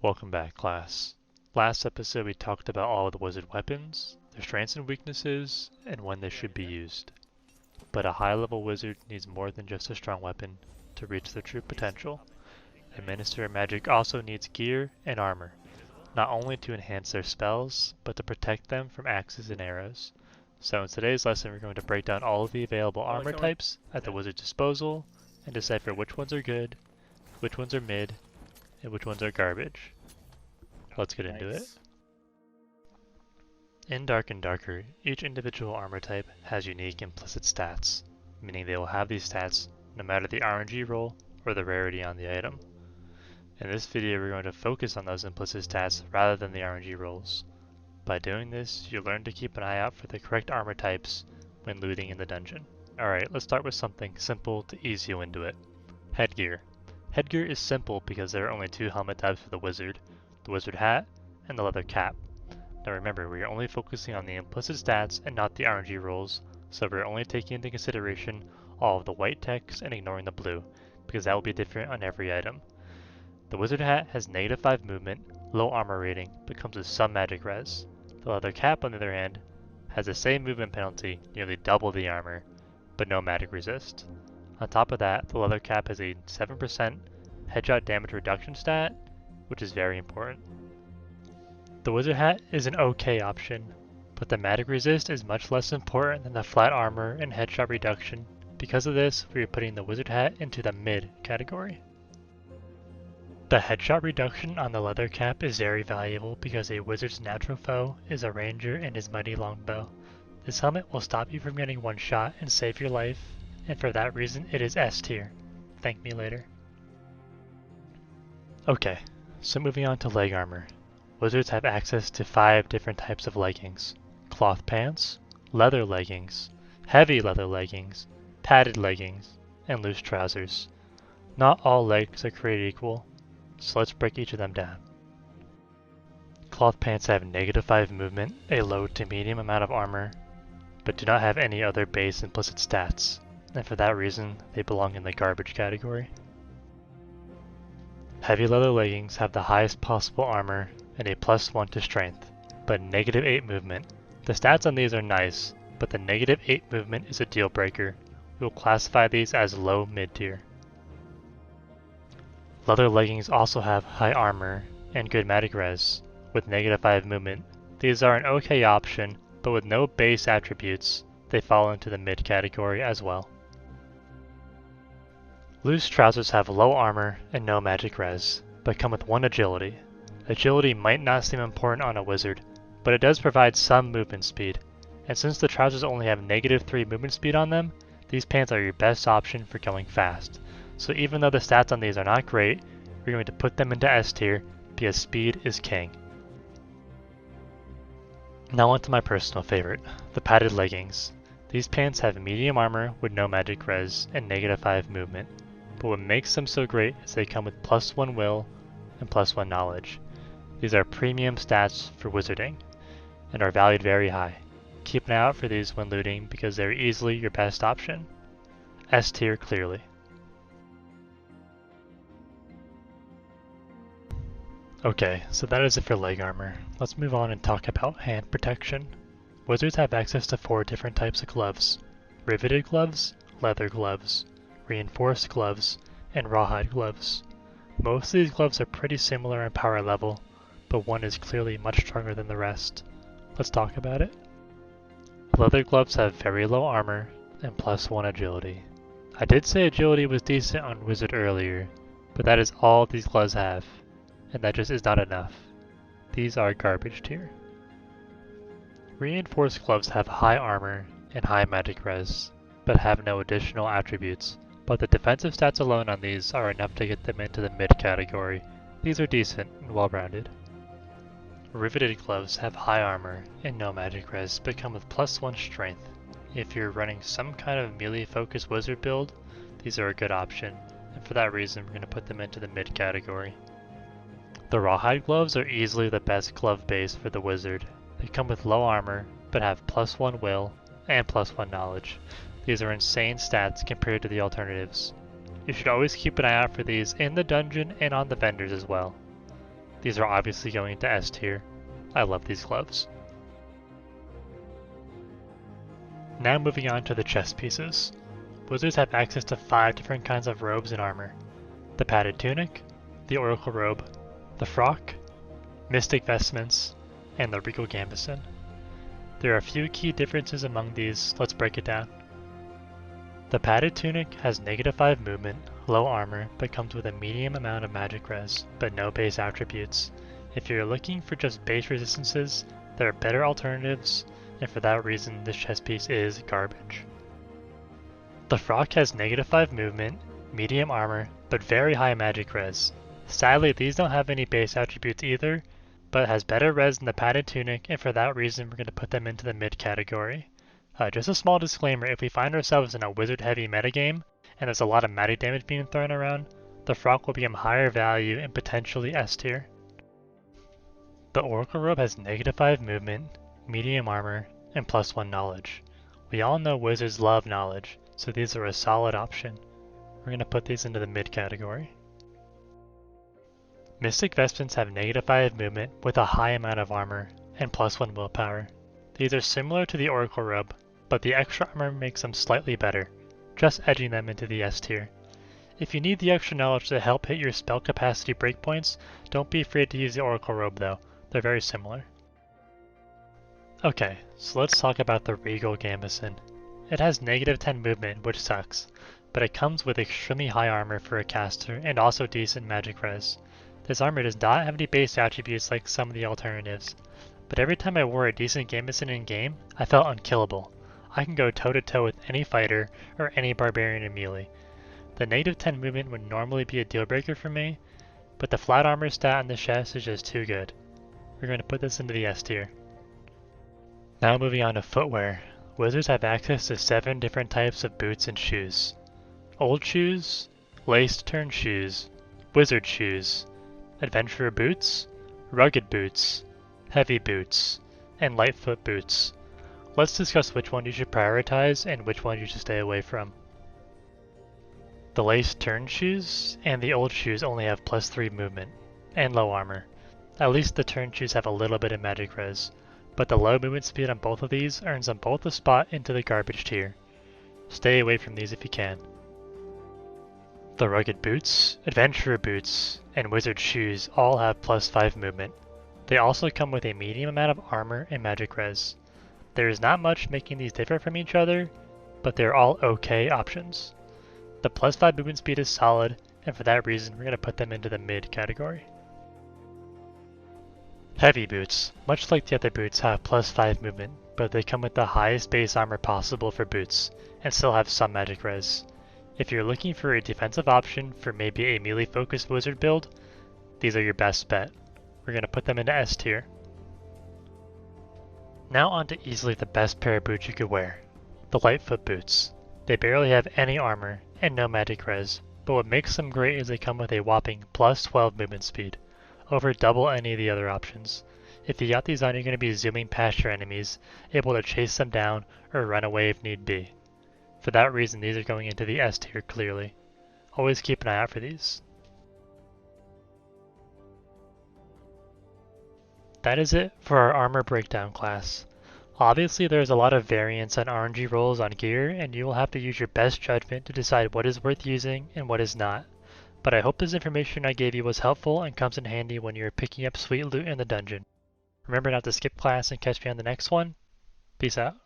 Welcome back, class. Last episode we talked about all of the wizard weapons, their strengths and weaknesses, and when they should be used. But a high-level wizard needs more than just a strong weapon to reach their true potential. A minister of magic also needs gear and armor, not only to enhance their spells, but to protect them from axes and arrows. So in today's lesson we're going to break down all of the available armor types at the wizard's disposal, and decipher which ones are good, which ones are mid, and which ones are garbage. Let's get into it. In Dark and Darker, each individual armor type has unique implicit stats, meaning they will have these stats no matter the RNG roll or the rarity on the item. In this video we're going to focus on those implicit stats rather than the RNG rolls. By doing this, you'll learn to keep an eye out for the correct armor types when looting in the dungeon. Alright, let's start with something simple to ease you into it. Headgear. Headgear is simple because there are only two helmet types for the wizard hat and the leather cap. Now remember, we are only focusing on the implicit stats and not the RNG rolls, so we're only taking into consideration all of the white text and ignoring the blue, because that will be different on every item. The wizard hat has -5 movement, low armor rating, but comes with some magic res. The leather cap, on the other hand, has the same movement penalty, nearly double the armor, but no magic resist. On top of that, the leather cap has a 7% headshot damage reduction stat, which is very important. The wizard hat is an okay option, but the magic resist is much less important than the flat armor and headshot reduction. Because of this, we are putting the wizard hat into the mid category. The headshot reduction on the leather cap is very valuable because a wizard's natural foe is a ranger and his mighty longbow. This helmet will stop you from getting one shot and save your life, and for that reason it is S tier. Thank me later. Okay, so moving on to leg armor. Wizards have access to 5 different types of leggings: cloth pants, leather leggings, heavy leather leggings, padded leggings, and loose trousers. Not all legs are created equal, so let's break each of them down. Cloth pants have -5 movement, a low to medium amount of armor, but do not have any other base implicit stats, and for that reason they belong in the garbage category. Heavy leather leggings have the highest possible armor and a +1 to strength, but -8 movement. The stats on these are nice, but the -8 movement is a deal breaker. We will classify these as low mid tier. Leather leggings also have high armor and good magic res, with -5 movement. These are an okay option, but with no base attributes, they fall into the mid category as well. Loose trousers have low armor and no magic res, but come with 1 agility. Agility might not seem important on a wizard, but it does provide some movement speed, and since the trousers only have -3 movement speed on them, these pants are your best option for going fast. So even though the stats on these are not great, we're going to put them into S tier because speed is king. Now on to my personal favorite, the padded leggings. These pants have medium armor with no magic res and -5 movement, but what makes them so great is they come with +1 will and +1 knowledge. These are premium stats for wizarding, and are valued very high. Keep an eye out for these when looting because they're easily your best option. S tier clearly. Okay, so that is it for leg armor. Let's move on and talk about hand protection. Wizards have access to 4 different types of gloves: riveted gloves, leather gloves, reinforced gloves, and rawhide gloves. Most of these gloves are pretty similar in power level, but one is clearly much stronger than the rest. Let's talk about it. Leather gloves have very low armor and +1 agility. I did say agility was decent on wizard earlier, but that is all these gloves have, and that just is not enough. These are garbage tier. Reinforced gloves have high armor and high magic res, but have no additional attributes, but the defensive stats alone on these are enough to get them into the mid category. These are decent and well-rounded. Riveted gloves have high armor and no magic res, but come with +1 strength. If you're running some kind of melee focused wizard build, these are a good option, and for that reason we're going to put them into the mid category. The rawhide gloves are easily the best glove base for the wizard. They come with low armor, but have +1 will and +1 knowledge. These are insane stats compared to the alternatives. You should always keep an eye out for these in the dungeon and on the vendors as well. These are obviously going into S tier. I love these gloves. Now moving on to the chest pieces. Wizards have access to 5 different kinds of robes and armor. The padded tunic, the oracle robe, the frock, mystic vestments, and the regal gambeson. There are a few key differences among these, let's break it down. The padded tunic has -5 movement, low armor, but comes with a medium amount of magic res, but no base attributes. If you're looking for just base resistances, there are better alternatives, and for that reason this chest piece is garbage. The frock has -5 movement, medium armor, but very high magic res. Sadly, these don't have any base attributes either, but has better res than the padded tunic, and for that reason we're going to put them into the mid category. Just a small disclaimer, if we find ourselves in a wizard heavy metagame, and there's a lot of magic damage being thrown around, the frock will become higher value and potentially S tier. The oracle robe has -5 movement, medium armor, and +1 knowledge. We all know wizards love knowledge, so these are a solid option. We're going to put these into the mid category. Mystic vestments have -5 movement with a high amount of armor and +1 willpower. These are similar to the oracle robe, but the extra armor makes them slightly better, just edging them into the S tier. If you need the extra knowledge to help hit your spell capacity breakpoints, don't be afraid to use the oracle robe though, they're very similar. Okay, so let's talk about the regal gambeson. It has -10 movement, which sucks, but it comes with extremely high armor for a caster and also decent magic res. This armor does not have any base attributes like some of the alternatives, but every time I wore a decent gambeson in game, I felt unkillable. I can go toe to toe with any fighter or any barbarian in melee. The -10 movement would normally be a deal breaker for me, but the flat armor stat on the chest is just too good. We're going to put this into the S tier. Now moving on to footwear. Wizards have access to 7 different types of boots and shoes. Old shoes, laced turn shoes, wizard shoes, adventurer boots, rugged boots, heavy boots, and lightfoot boots. Let's discuss which one you should prioritize and which one you should stay away from. The laced turn shoes and the old shoes only have +3 movement and low armor. At least the turn shoes have a little bit of magic res, but the low movement speed on both of these earns them both a spot into the garbage tier. Stay away from these if you can. The rugged boots, adventurer boots, and wizard shoes all have +5 movement. They also come with a medium amount of armor and magic res. There is not much making these different from each other, but they're all okay options. The +5 movement speed is solid, and for that reason we're going to put them into the mid category. Heavy boots, much like the other boots, have +5 movement, but they come with the highest base armor possible for boots, and still have some magic res. If you're looking for a defensive option for maybe a melee focused wizard build, these are your best bet. We're going to put them into S tier. Now on to easily the best pair of boots you could wear, the Lightfoot boots. They barely have any armor and no magic res, but what makes them great is they come with a whopping +12 movement speed, over double any of the other options. If you got these on, you're going to be zooming past your enemies, able to chase them down or run away if need be. For that reason, these are going into the S tier clearly. Always keep an eye out for these. That is it for our armor breakdown class. Obviously there's a lot of variance on RNG rolls on gear, and you will have to use your best judgment to decide what is worth using and what is not. But I hope this information I gave you was helpful and comes in handy when you're picking up sweet loot in the dungeon. Remember not to skip class and catch me on the next one. Peace out.